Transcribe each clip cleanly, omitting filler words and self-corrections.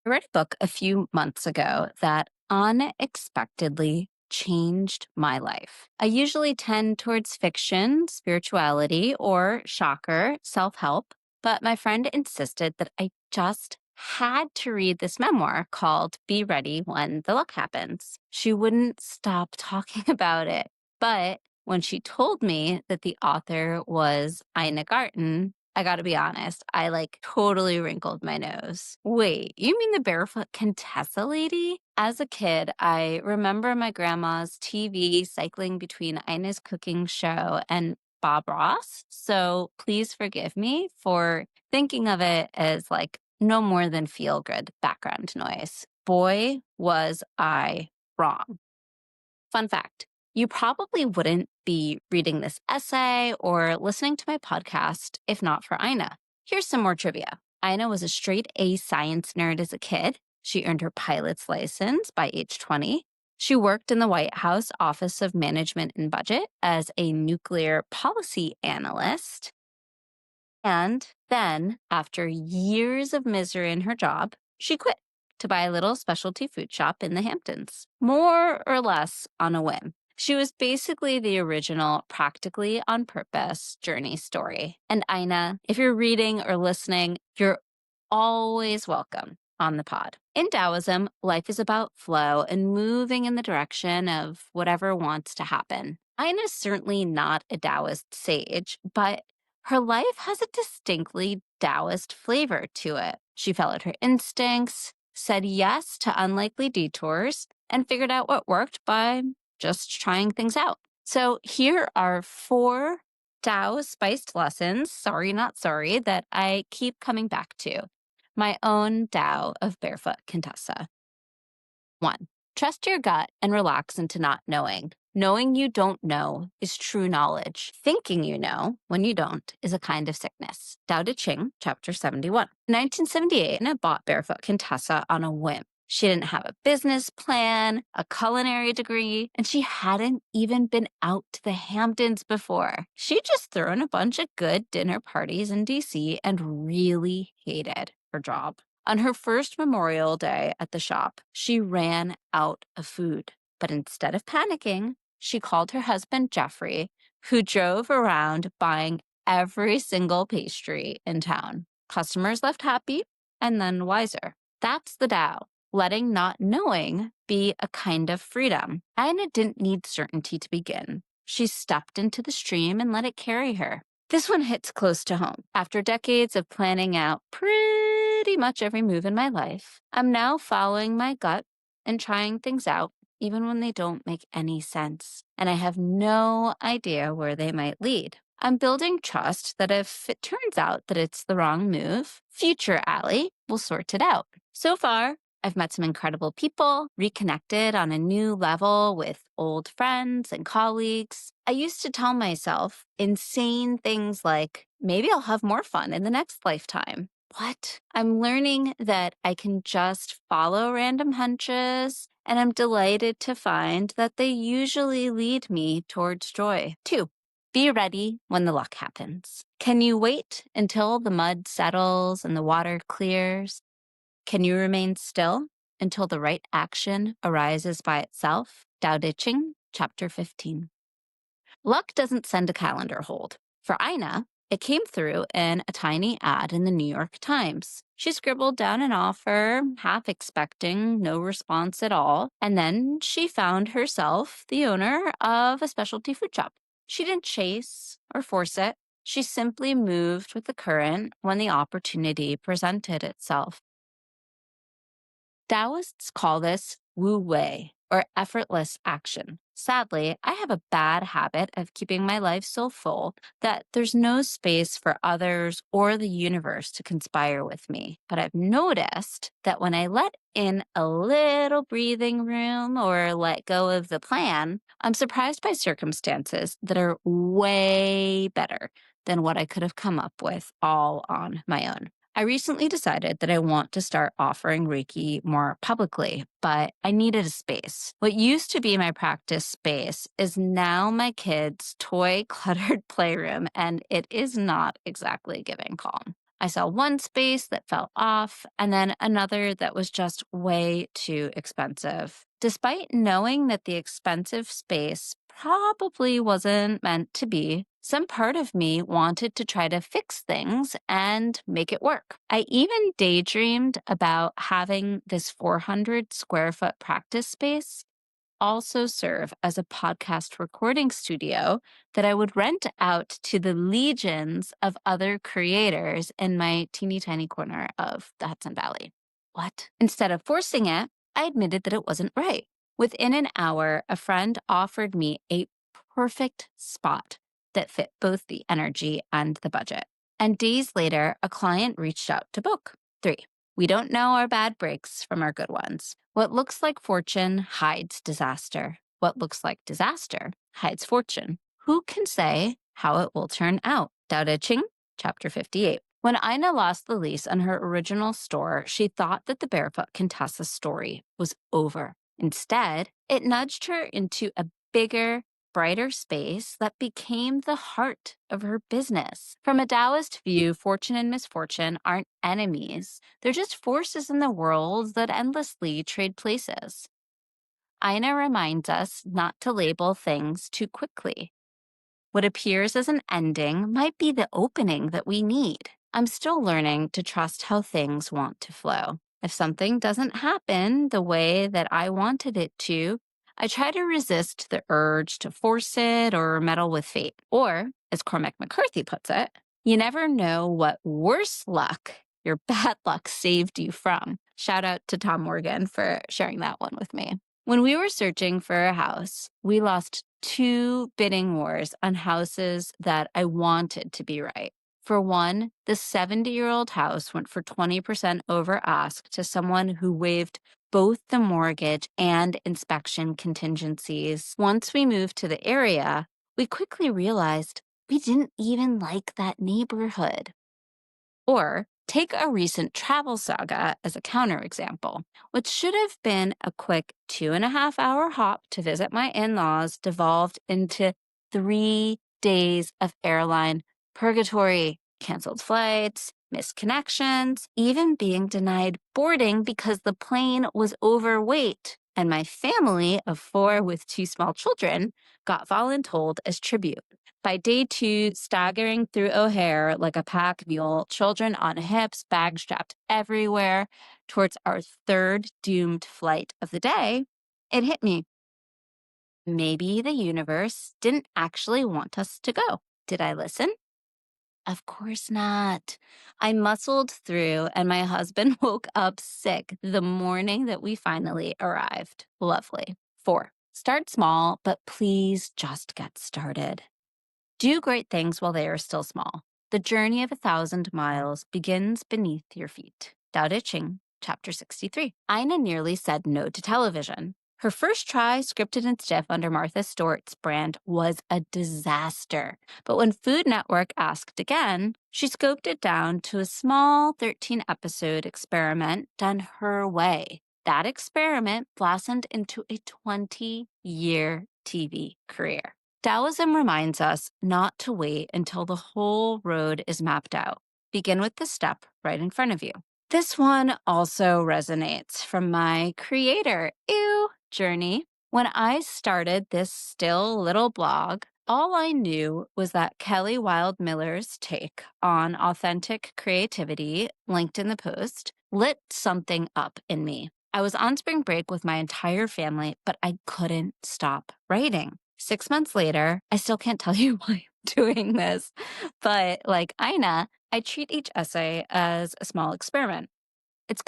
I read a book a few months ago that unexpectedly changed my life. I usually tend towards fiction, spirituality, or shocker, self help, but my friend insisted that I just had to read this memoir called Be Ready When the Luck Happens. She wouldn't stop talking about it. But when she told me that the author was Ina Garten, I gotta be honest, I totally wrinkled my nose. Wait, you mean the Barefoot Contessa lady? As a kid, I remember my grandma's TV cycling between Ina's cooking show and Bob Ross. So please forgive me for thinking of it as no more than feel good background noise. Boy, was I wrong. Fun fact. You probably wouldn't be reading this essay or listening to my podcast if not for Ina. Here's some more trivia. Ina was a straight A science nerd as a kid. She earned her pilot's license by age 20. She worked in the White House Office of Management and Budget as a nuclear policy analyst. And then, after years of misery in her job, she quit to buy a little specialty food shop in the Hamptons, more or less on a whim. She was basically the original practically on purpose journey story. And Ina, if you're reading or listening, you're always welcome on the pod. In Taoism, life is about flow and moving in the direction of whatever wants to happen. Ina's certainly not a Taoist sage, but her life has a distinctly Taoist flavor to it. She followed her instincts, said yes to unlikely detours, and figured out what worked by just trying things out. So here are 4 Tao spiced lessons, sorry, not sorry, that I keep coming back to. My own Tao of Barefoot Contessa. 1. Trust your gut and relax into not knowing. Knowing you don't know is true knowledge. Thinking you know when you don't is a kind of sickness. Tao Te Ching, chapter 71. In 1978, Anna bought Barefoot Contessa on a whim. She didn't have a business plan, a culinary degree, and she hadn't even been out to the Hamptons before. She'd just thrown a bunch of good dinner parties in DC and really hated her job. On her first Memorial Day at the shop, she ran out of food. But instead of panicking, she called her husband, Jeffrey, who drove around buying every single pastry in town. Customers left happy and then wiser. That's the Tao, letting not knowing be a kind of freedom. Ina didn't need certainty to begin. She stepped into the stream and let it carry her. This one hits close to home. After decades of planning out pretty much every move in my life, I'm now following my gut and trying things out, even when they don't make any sense, and I have no idea where they might lead. I'm building trust that if it turns out that it's the wrong move, future Allie will sort it out. So far, I've met some incredible people, reconnected on a new level with old friends and colleagues. I used to tell myself insane things like, maybe I'll have more fun in the next lifetime. What? I'm learning that I can just follow random hunches, and I'm delighted to find that they usually lead me towards joy. 2. Be ready when the luck happens. Can you wait until the mud settles and the water clears? Can you remain still until the right action arises by itself? Tao Te Ching, chapter 15. Luck doesn't send a calendar hold. For Ina, it came through in a tiny ad in the New York Times. She scribbled down an offer, half expecting no response at all, and then she found herself the owner of a specialty food shop. She didn't chase or force it. She simply moved with the current when the opportunity presented itself. Taoists call this wu wei, or effortless action. Sadly, I have a bad habit of keeping my life so full that there's no space for others or the universe to conspire with me. But I've noticed that when I let in a little breathing room or let go of the plan, I'm surprised by circumstances that are way better than what I could have come up with all on my own. I recently decided that I want to start offering Reiki more publicly, but I needed a space. What used to be my practice space is now my kids' toy cluttered playroom, and it is not exactly giving calm. I saw one space that felt off and then another that was just way too expensive. Despite knowing that the expensive space probably wasn't meant to be, some part of me wanted to try to fix things and make it work. I even daydreamed about having this 400 square foot practice space also serve as a podcast recording studio that I would rent out to the legions of other creators in my teeny tiny corner of the Hudson Valley. What? Instead of forcing it, I admitted that it wasn't right. Within an hour, a friend offered me a perfect spot that fit both the energy and the budget. And days later, a client reached out to book. 3. We don't know our bad breaks from our good ones. What looks like fortune hides disaster. What looks like disaster hides fortune. Who can say how it will turn out? Tao Te Ching, chapter 58. When Ina lost the lease on her original store, she thought that the Barefoot Contessa story was over. Instead, it nudged her into a bigger, brighter space that became the heart of her business. From a Taoist view, fortune and misfortune aren't enemies. They're just forces in the world that endlessly trade places. Ina reminds us not to label things too quickly. What appears as an ending might be the opening that we need. I'm still learning to trust how things want to flow. If something doesn't happen the way that I wanted it to, I try to resist the urge to force it or meddle with fate. Or, as Cormac McCarthy puts it, you never know what worse luck your bad luck saved you from. Shout out to Tom Morgan for sharing that one with me. When we were searching for a house, we lost 2 bidding wars on houses that I wanted to be right. For one, the 70-year-old house went for 20% over ask to someone who waived both the mortgage and inspection contingencies. Once we moved to the area, we quickly realized we didn't even like that neighborhood. Or take a recent travel saga as a counterexample. What should have been a quick 2.5-hour hop to visit my in-laws devolved into 3 days of airline purgatory, canceled flights, missed connections, even being denied boarding because the plane was overweight. And my family of 4 with 2 small children got voluntold as tribute. By day 2, staggering through O'Hare like a pack mule, children on hips, bags strapped everywhere, towards our 3rd doomed flight of the day, it hit me. Maybe the universe didn't actually want us to go. Did I listen? Of course not. I muscled through, and my husband woke up sick the morning that we finally arrived. Lovely. 4. Start small, but please just get started. Do great things while they are still small. The journey of 1,000 miles begins beneath your feet. Tao Te Ching, chapter 63. Ina nearly said no to television. Her first try, scripted and stiff under Martha Stewart's brand, was a disaster. But when Food Network asked again, she scoped it down to a small 13-episode experiment done her way. That experiment blossomed into a 20-year TV career. Taoism reminds us not to wait until the whole road is mapped out. Begin with the step right in front of you. This one also resonates from my creator journey. When I started this still little blog, all I knew was that Kelly Wild Miller's take on authentic creativity, linked in the post, lit something up in me. I was on spring break with my entire family, but I couldn't stop writing. 6 months later, I still can't tell you why I'm doing this, but like Ina, I treat each essay as a small experiment. It's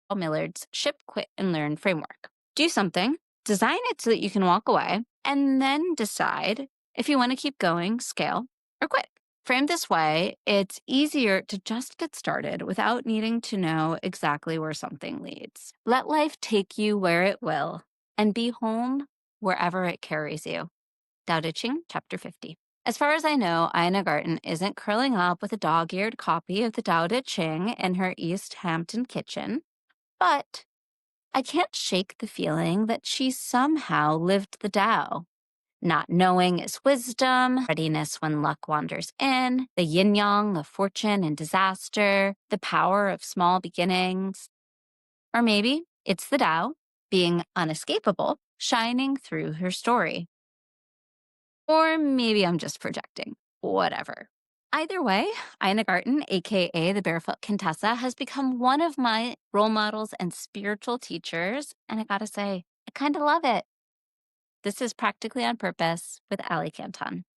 Paul Millard's Ship, Quit, and Learn framework. Do something, design it so that you can walk away, and then decide if you want to keep going, scale, or quit. Framed this way, it's easier to just get started without needing to know exactly where something leads. Let life take you where it will, and be home wherever it carries you. Tao Te Ching, chapter 50. As far as I know, Ina Garten isn't curling up with a dog-eared copy of the Tao Te Ching in her East Hampton kitchen, but I can't shake the feeling that she somehow lived the Tao. Not knowing is wisdom, readiness when luck wanders in, the yin yang of fortune and disaster, the power of small beginnings. Or maybe it's the Tao, being unescapable, shining through her story. Or maybe I'm just projecting. Whatever. Either way, Ina Garten, aka the Barefoot Contessa, has become one of my role models and spiritual teachers. And I gotta say, I kind of love it. This is Practically on Purpose with Ali Canton.